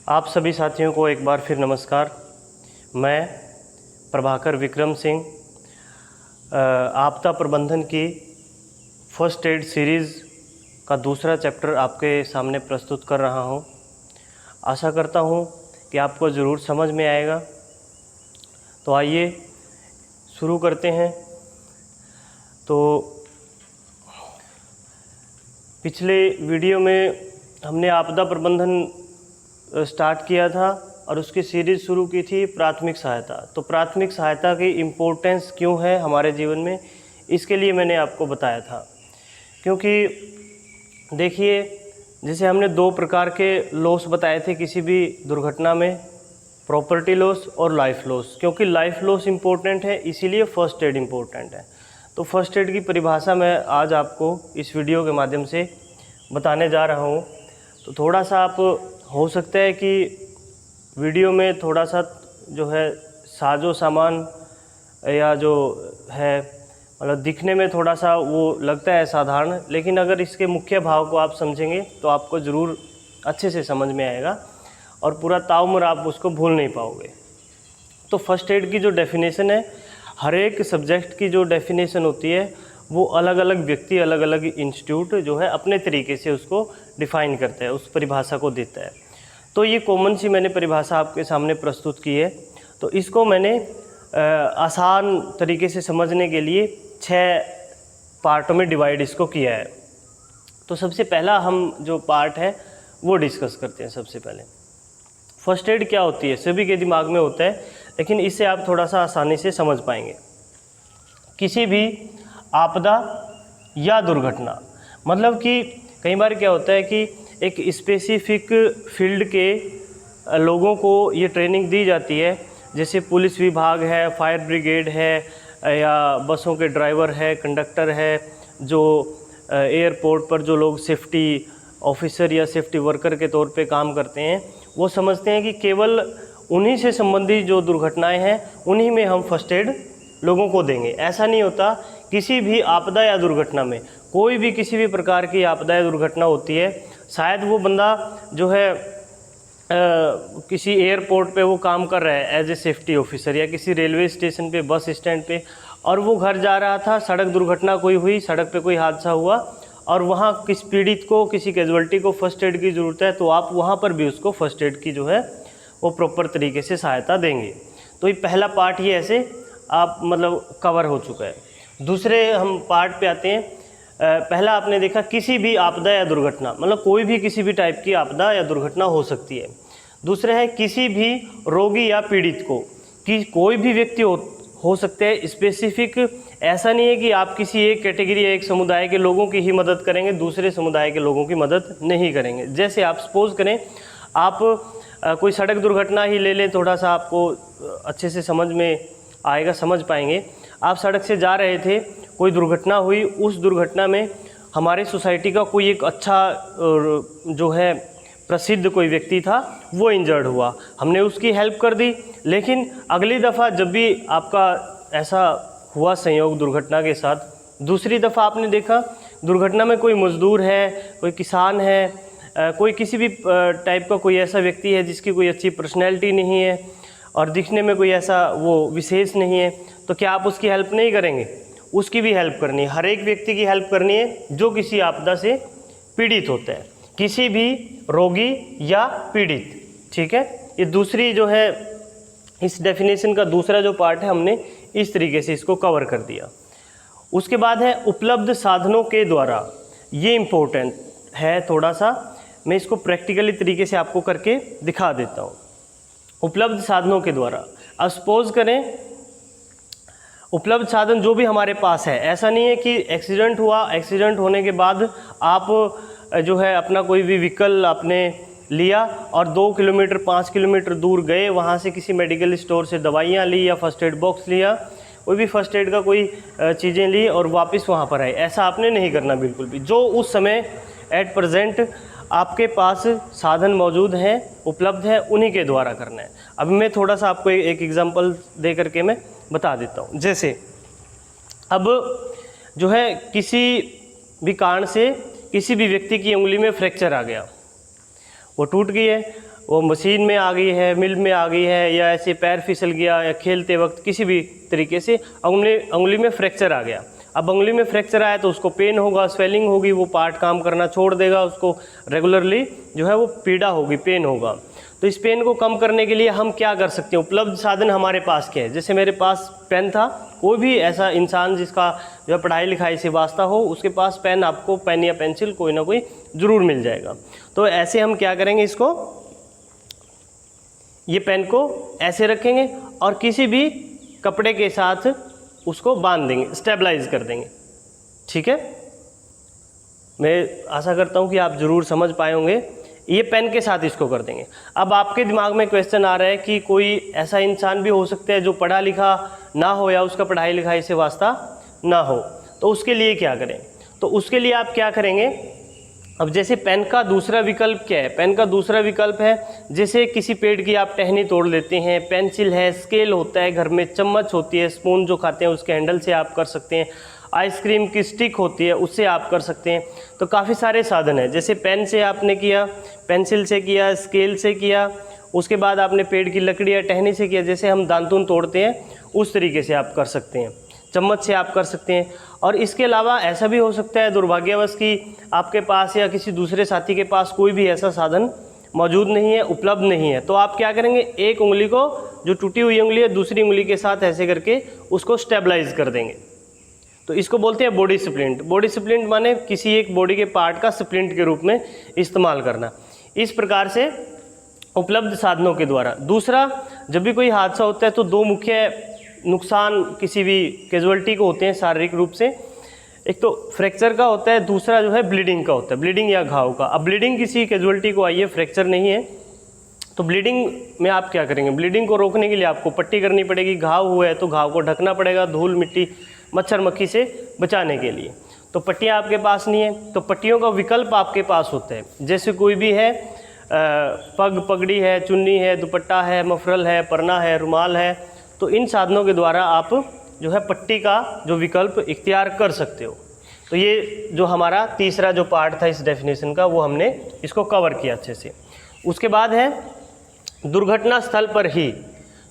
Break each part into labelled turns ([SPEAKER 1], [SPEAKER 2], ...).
[SPEAKER 1] आप सभी साथियों को एक बार फिर नमस्कार। मैं प्रभाकर विक्रम सिंह आपदा प्रबंधन की फर्स्ट एड सीरीज़ का दूसरा चैप्टर आपके सामने प्रस्तुत कर रहा हूं। आशा करता हूं कि आपको ज़रूर समझ में आएगा। तो आइए शुरू करते हैं। तो पिछले वीडियो में हमने आपदा प्रबंधन स्टार्ट किया था और उसकी सीरीज़ शुरू की थी प्राथमिक सहायता। तो प्राथमिक सहायता की इम्पोर्टेंस क्यों है हमारे जीवन में, इसके लिए मैंने आपको बताया था। क्योंकि देखिए, जैसे हमने दो प्रकार के लॉस बताए थे किसी भी दुर्घटना में, प्रॉपर्टी लॉस और लाइफ लॉस। क्योंकि लाइफ लॉस इम्पोर्टेंट है, इसीलिए फ़र्स्ट एड इम्पोर्टेंट है। तो फर्स्ट एड की परिभाषा मैं आज आपको इस वीडियो के माध्यम से बताने जा रहा हूँ। तो थोड़ा सा आप हो सकता है कि वीडियो में थोड़ा सा जो है साजो सामान या जो है मतलब दिखने में थोड़ा सा वो लगता है साधारण, लेकिन अगर इसके मुख्य भाव को आप समझेंगे तो आपको ज़रूर अच्छे से समझ में आएगा और पूरा ताउम्र आप उसको भूल नहीं पाओगे। तो फर्स्ट एड की जो डेफिनेशन है, हर एक सब्जेक्ट की जो डेफिनेशन होती है वो अलग अलग व्यक्ति, अलग अलग इंस्टीट्यूट जो है अपने तरीके से उसको डिफ़ाइन करता है, उस परिभाषा को देता है। तो ये कॉमन सी मैंने परिभाषा आपके सामने प्रस्तुत की है। तो इसको मैंने आसान तरीके से समझने के लिए 6 पार्टों में डिवाइड इसको किया है। तो सबसे पहला हम जो पार्ट है वो डिस्कस करते हैं। सबसे पहले फर्स्ट एड क्या होती है, सभी के दिमाग में होता है, लेकिन इससे आप थोड़ा सा आसानी से समझ पाएंगे। किसी भी आपदा या दुर्घटना, मतलब कि कई बार क्या होता है कि एक स्पेसिफिक फील्ड के लोगों को ये ट्रेनिंग दी जाती है, जैसे पुलिस विभाग है, फायर ब्रिगेड है, या बसों के ड्राइवर है, कंडक्टर है, जो एयरपोर्ट पर जो लोग सेफ्टी ऑफिसर या सेफ्टी वर्कर के तौर पे काम करते हैं, वो समझते हैं कि केवल उन्हीं से संबंधित जो दुर्घटनाएं हैं उन्हीं में हम फर्स्ट एड लोगों को देंगे। ऐसा नहीं होता। किसी भी आपदा या दुर्घटना में, कोई भी किसी भी प्रकार की आपदा या दुर्घटना होती है, शायद वो बंदा जो है किसी एयरपोर्ट पे वो काम कर रहा है एज ए सेफ्टी ऑफिसर, या किसी रेलवे स्टेशन पे, बस स्टैंड पे, और वो घर जा रहा था, सड़क दुर्घटना कोई हुई, सड़क पे कोई हादसा हुआ और वहाँ किस पीड़ित को, किसी कैजुअल्टी को फर्स्ट एड की ज़रूरत है, तो आप वहाँ पर भी उसको फर्स्ट एड की जो है वो प्रॉपर तरीके से सहायता देंगे। तो ये पहला पार्ट ये ऐसे आप मतलब कवर हो चुका है। दूसरे हम पार्ट पे आते हैं। पहला आपने देखा किसी भी आपदा या दुर्घटना, मतलब कोई भी किसी भी टाइप की आपदा या दुर्घटना हो सकती है। दूसरे है किसी भी रोगी या पीड़ित को, कि कोई भी व्यक्ति हो सकते हैं, स्पेसिफिक ऐसा नहीं है कि आप किसी एक कैटेगरी या एक समुदाय के लोगों की ही मदद करेंगे, दूसरे समुदाय के लोगों की मदद नहीं करेंगे। जैसे आप सपोज करें, आप कोई सड़क दुर्घटना ही ले लें, थोड़ा सा आपको अच्छे से समझ में आएगा, समझ पाएंगे। आप सड़क से जा रहे थे, कोई दुर्घटना हुई, उस दुर्घटना में हमारे सोसाइटी का कोई एक अच्छा जो है प्रसिद्ध कोई व्यक्ति था, वो इंजर्ड हुआ, हमने उसकी हेल्प कर दी। लेकिन अगली दफ़ा जब भी आपका ऐसा हुआ संयोग दुर्घटना के साथ, दूसरी दफ़ा आपने देखा दुर्घटना में कोई मज़दूर है, कोई किसान है, कोई किसी भी टाइप का कोई ऐसा व्यक्ति है जिसकी कोई अच्छी पर्सनैलिटी नहीं है और दिखने में कोई ऐसा वो विशेष नहीं है, तो क्या आप उसकी हेल्प नहीं करेंगे? उसकी भी हेल्प करनी है। हर एक व्यक्ति की हेल्प करनी है जो किसी आपदा से पीड़ित होता है, किसी भी रोगी या पीड़ित। ठीक है, ये दूसरी जो है इस डेफिनेशन का दूसरा जो पार्ट है, हमने इस तरीके से इसको कवर कर दिया। उसके बाद है उपलब्ध साधनों के द्वारा। ये इम्पोर्टेंट है थोड़ा सा, मैं इसको प्रैक्टिकली तरीके से आपको करके दिखा देता हूँ। उपलब्ध साधनों के द्वारा, अब सपोज करें उपलब्ध साधन जो भी हमारे पास है, ऐसा नहीं है कि एक्सीडेंट हुआ, एक्सीडेंट होने के बाद आप जो है अपना कोई भी व्हीकल आपने लिया और 2 किलोमीटर 5 किलोमीटर दूर गए, वहाँ से किसी मेडिकल स्टोर से दवाइयाँ ली या फर्स्ट एड बॉक्स लिया, कोई भी फर्स्ट एड का कोई चीज़ें ली और वापस वहाँ पर आए। ऐसा आपने नहीं करना बिल्कुल भी। जो उस समय एट प्रेजेंट आपके पास साधन मौजूद हैं, उपलब्ध है, उन्हीं के द्वारा करना है। अब मैं थोड़ा सा आपको एक एग्जांपल दे करके मैं बता देता हूँ। जैसे अब जो है किसी भी कारण से किसी भी व्यक्ति की उंगली में फ्रैक्चर आ गया, वो टूट गई है, वो मशीन में आ गई है, मिल में आ गई है, या ऐसे पैर फिसल गया, या खेलते वक्त किसी भी तरीके से उंगली में फ्रैक्चर आ गया। अब उंगली में फ्रैक्चर आया तो उसको पेन होगा, स्वेलिंग होगी, वो पार्ट काम करना छोड़ देगा, उसको रेगुलरली जो है वो पीड़ा होगी, पेन होगा। तो इस पेन को कम करने के लिए हम क्या कर सकते हैं? उपलब्ध साधन हमारे पास क्या है? जैसे मेरे पास पेन था, कोई भी ऐसा इंसान जिसका जो है पढ़ाई लिखाई से वास्ता हो, उसके पास पेन, आपको पेन या पेंसिल कोई ना कोई ज़रूर मिल जाएगा। तो ऐसे हम क्या करेंगे, इसको, ये पेन को ऐसे रखेंगे और किसी भी कपड़े के साथ उसको बांध देंगे, स्टेबलाइज कर देंगे। ठीक है, मैं आशा करता हूँ कि आप ज़रूर समझ पाए होंगे। ये पेन के साथ इसको कर देंगे। अब आपके दिमाग में क्वेश्चन आ रहा है कि कोई ऐसा इंसान भी हो सकता है जो पढ़ा लिखा ना हो या उसका पढ़ाई लिखाई से वास्ता ना हो, तो उसके लिए क्या करें? तो उसके लिए आप क्या करेंगे? अब जैसे पेन का दूसरा विकल्प क्या है? पेन का दूसरा विकल्प है, जैसे किसी पेड़ की आप टहनी तोड़ लेते हैं, पेंसिल है, स्केल होता है घर में, चम्मच होती है, स्पून जो खाते हैं उसके हैंडल से आप कर सकते हैं, आइसक्रीम की स्टिक होती है उससे आप कर सकते हैं। तो काफ़ी सारे साधन हैं। जैसे पेन से आपने किया, पेंसिल से किया, स्केल से किया, उसके बाद आपने पेड़ की लकड़ी या टहनी से किया, जैसे हम दातून तोड़ते हैं उस तरीके से आप कर सकते हैं, चम्मच से आप कर सकते हैं। और इसके अलावा ऐसा भी हो सकता है दुर्भाग्यवश कि आपके पास या किसी दूसरे साथी के पास कोई भी ऐसा साधन मौजूद नहीं है, उपलब्ध नहीं है, तो आप क्या करेंगे? एक उंगली को, जो टूटी हुई उंगली है, दूसरी उंगली के साथ ऐसे करके उसको स्टेबलाइज कर देंगे। तो इसको बोलते हैं बॉडी स्प्लिंट। बॉडी स्प्लिंट माने किसी एक बॉडी के पार्ट का स्प्लिंट के रूप में इस्तेमाल करना। इस प्रकार से उपलब्ध साधनों के द्वारा। दूसरा, जब भी कोई हादसा होता है तो दो मुख्य नुकसान किसी भी कैजुअल्टी को होते हैं शारीरिक रूप से। एक तो फ्रैक्चर का होता है, दूसरा जो है ब्लीडिंग का होता है, ब्लीडिंग या घाव का। अब ब्लीडिंग किसी कैजुअल्टी को आई है, फ्रैक्चर नहीं है, तो ब्लीडिंग में आप क्या करेंगे? ब्लीडिंग को रोकने के लिए आपको पट्टी करनी पड़ेगी। घाव हुआ है तो घाव को ढकना पड़ेगा, धूल मिट्टी मच्छर मक्खी से बचाने के लिए। तो पट्टियाँ आपके पास नहीं है, तो पट्टियों का विकल्प आपके पास होता है। जैसे कोई भी है, पगड़ी है, चुन्नी है, दुपट्टा है, मफरल है, परना है, रुमाल है, तो इन साधनों के द्वारा आप जो है पट्टी का जो विकल्प इख्तियार कर सकते हो। तो ये जो हमारा तीसरा जो पार्ट था इस डेफिनेशन का, वो हमने इसको कवर किया अच्छे से। उसके बाद है दुर्घटना स्थल पर ही।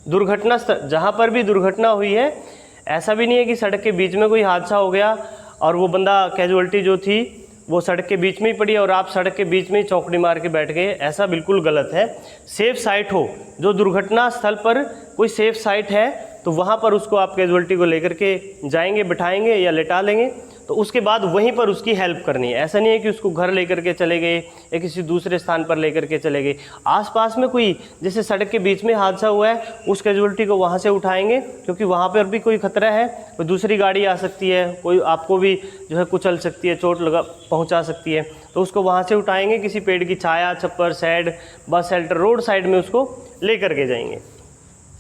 [SPEAKER 1] दुर्घटना स्थल, जहाँ पर भी दुर्घटना हुई है, ऐसा भी नहीं है कि सड़क के बीच में कोई हादसा हो गया और वो बंदा कैजुअल्टी जो थी वो सड़क के बीच में ही पड़ी और आप सड़क के बीच में ही चौकड़ी मार के बैठ गए, ऐसा बिल्कुल गलत है। सेफ साइट हो, जो दुर्घटना स्थल पर कोई सेफ साइट है तो वहाँ पर उसको आप कैजुअल्टी को लेकर के जाएंगे, बिठाएंगे या लेटा लेंगे, तो उसके बाद वहीं पर उसकी हेल्प करनी है। ऐसा नहीं है कि उसको घर लेकर के चले गए या किसी दूसरे स्थान पर लेकर के चले गए। आसपास में कोई, जैसे सड़क के बीच में हादसा हुआ है, उस कैजुअल्टी को वहाँ से उठाएंगे, क्योंकि वहाँ पर भी कोई खतरा है, कोई दूसरी गाड़ी आ सकती है, कोई आपको भी जो है कुचल सकती है, चोट पहुँचा सकती है, तो उसको वहाँ से उठाएंगे, किसी पेड़ की छाया, छप्पर, shade, bus shelter, road side में उसको ले करके जाएंगे।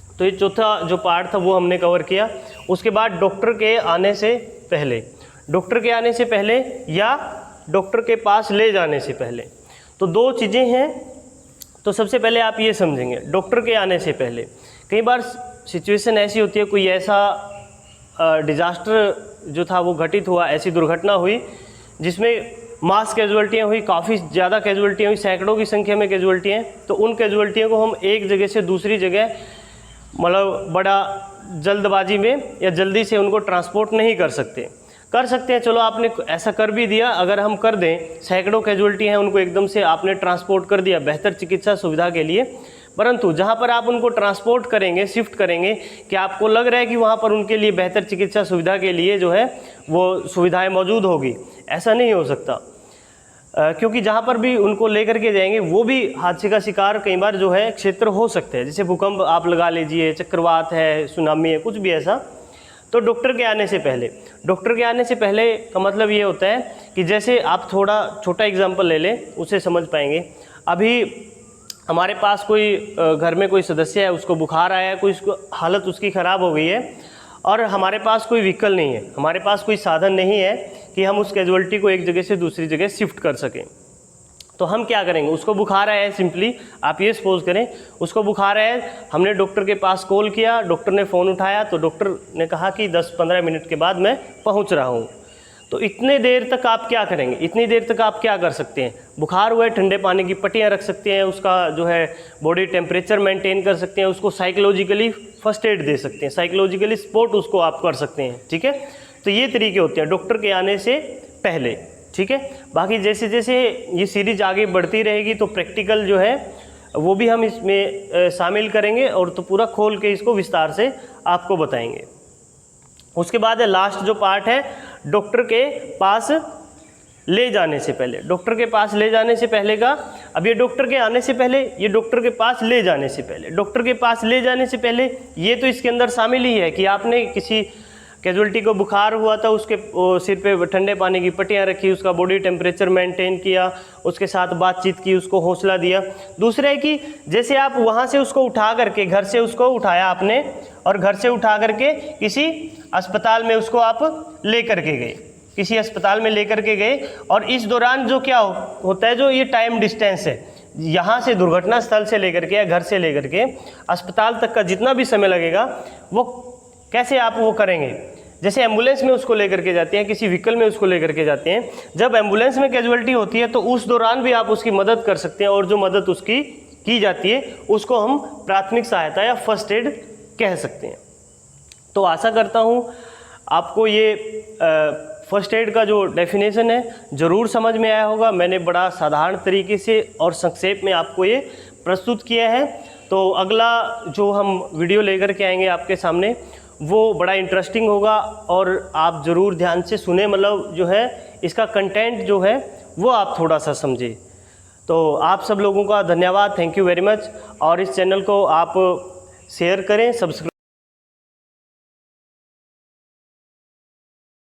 [SPEAKER 1] तो ये चौथा जो पार्ट था वो हमने कवर किया। उसके बाद डॉक्टर के आने से पहले, डॉक्टर के आने से पहले या डॉक्टर के पास ले जाने से पहले, तो दो चीज़ें हैं। तो सबसे पहले आप ये समझेंगे, डॉक्टर के आने से पहले कई बार सिचुएशन ऐसी होती है, कोई ऐसा डिज़ास्टर जो था वो घटित हुआ, ऐसी दुर्घटना हुई जिसमें मास कैजुअल्टियाँ हुई, काफ़ी ज़्यादा कैजुअल्टियाँ हुई, सैकड़ों की संख्या में कैजुअल्टियाँ। तो उन कैजुअल्टियों को हम एक जगह से दूसरी जगह, मतलब बड़ा जल्दबाजी में या जल्दी से उनको ट्रांसपोर्ट नहीं कर सकते हैं। चलो आपने ऐसा कर भी दिया, अगर हम कर दें, सैकड़ों कैजुअल्टी हैं, उनको एकदम से आपने ट्रांसपोर्ट कर दिया बेहतर चिकित्सा सुविधा के लिए, परंतु जहां पर आप उनको ट्रांसपोर्ट करेंगे, शिफ्ट करेंगे, कि आपको लग रहा है कि वहां पर उनके लिए बेहतर चिकित्सा सुविधा के लिए जो है वो सुविधाएं मौजूद होगी, ऐसा नहीं हो सकता। क्योंकि जहाँ पर भी उनको लेकर के जाएंगे वो भी हादसे का शिकार कई बार जो है क्षेत्र हो सकते हैं, जैसे भूकंप आप लगा लीजिए, चक्रवात है, सुनामी है, कुछ भी ऐसा। तो डॉक्टर के आने से पहले, डॉक्टर के आने से पहले का मतलब ये होता है कि जैसे आप थोड़ा छोटा एग्जांपल ले लें, उससे समझ पाएंगे। अभी हमारे पास कोई घर में कोई सदस्य है, उसको बुखार आया है, कोई उसको हालत उसकी ख़राब हो गई है और हमारे पास कोई व्हीकल नहीं है, हमारे पास कोई साधन नहीं है कि हम उस कैजुअल्टी को एक जगह से दूसरी जगह शिफ्ट कर सकें। तो हम क्या करेंगे? उसको बुखार आया है, सिंपली आप ये सपोज करें उसको बुखार आया है, हमने डॉक्टर के पास कॉल किया, डॉक्टर ने फ़ोन उठाया, तो डॉक्टर ने कहा कि 10-15 मिनट के बाद मैं पहुंच रहा हूं। तो इतने देर तक आप क्या करेंगे, इतनी देर तक आप क्या कर सकते हैं, बुखार हुआ है ठंडे पानी की पट्टियाँ रख सकते हैं, उसका जो है बॉडी टेम्परेचर मेंटेन कर सकते हैं, उसको साइकोलॉजिकली फर्स्ट एड दे सकते हैं, साइकोलॉजिकली सपोर्ट उसको आप कर सकते हैं। ठीक है, तो ये तरीके होते हैं डॉक्टर के आने से पहले। ठीक है, बाकी जैसे जैसे ये सीरीज आगे बढ़ती रहेगी तो प्रैक्टिकल जो है वो भी हम इसमें शामिल करेंगे और तो पूरा खोल के इसको विस्तार से आपको बताएंगे। उसके बाद लास्ट जो पार्ट है डॉक्टर के पास ले जाने से पहले, डॉक्टर के पास ले जाने से पहले का, अब ये डॉक्टर के आने से पहले, ये डॉक्टर के पास ले जाने से पहले। डॉक्टर के पास ले जाने से पहले ये तो इसके अंदर शामिल ही है कि आपने किसी कैजुअल्टी को बुखार हुआ था, उसके सिर पे ठंडे पानी की पट्टियाँ रखी, उसका बॉडी टेम्परेचर मेंटेन किया, उसके साथ बातचीत की, उसको हौसला दिया। दूसरा है कि जैसे आप वहाँ से उसको उठा करके, घर से उसको उठाया आपने और घर से उठा करके किसी अस्पताल में उसको आप ले करके गए, किसी अस्पताल में ले करके गए, और इस दौरान जो क्या होता है, जो ये टाइम डिस्टेंस है यहाँ से दुर्घटना स्थल से लेकर के या घर से लेकर के अस्पताल तक का जितना भी समय लगेगा वो कैसे आप वो करेंगे। जैसे एम्बुलेंस में उसको लेकर के जाते हैं, किसी व्हीकल में उसको लेकर के जाते हैं, जब एम्बुलेंस में कैजुअल्टी होती है तो उस दौरान भी आप उसकी मदद कर सकते हैं, और जो मदद उसकी की जाती है उसको हम प्राथमिक सहायता या फर्स्ट एड कह सकते हैं। तो आशा करता हूँ आपको ये फर्स्ट एड का जो डेफिनेशन है ज़रूर समझ में आया होगा। मैंने बड़ा साधारण तरीके से और संक्षेप में आपको ये प्रस्तुत किया है। तो अगला जो हम वीडियो लेकर के आएंगे आपके सामने वो बड़ा इंटरेस्टिंग होगा, और आप ज़रूर ध्यान से सुने, मतलब जो है इसका कंटेंट जो है वो आप थोड़ा सा समझे। तो आप सब लोगों का धन्यवाद, थैंक यू वेरी मच। और इस चैनल को आप शेयर करें, सब्सक्राइब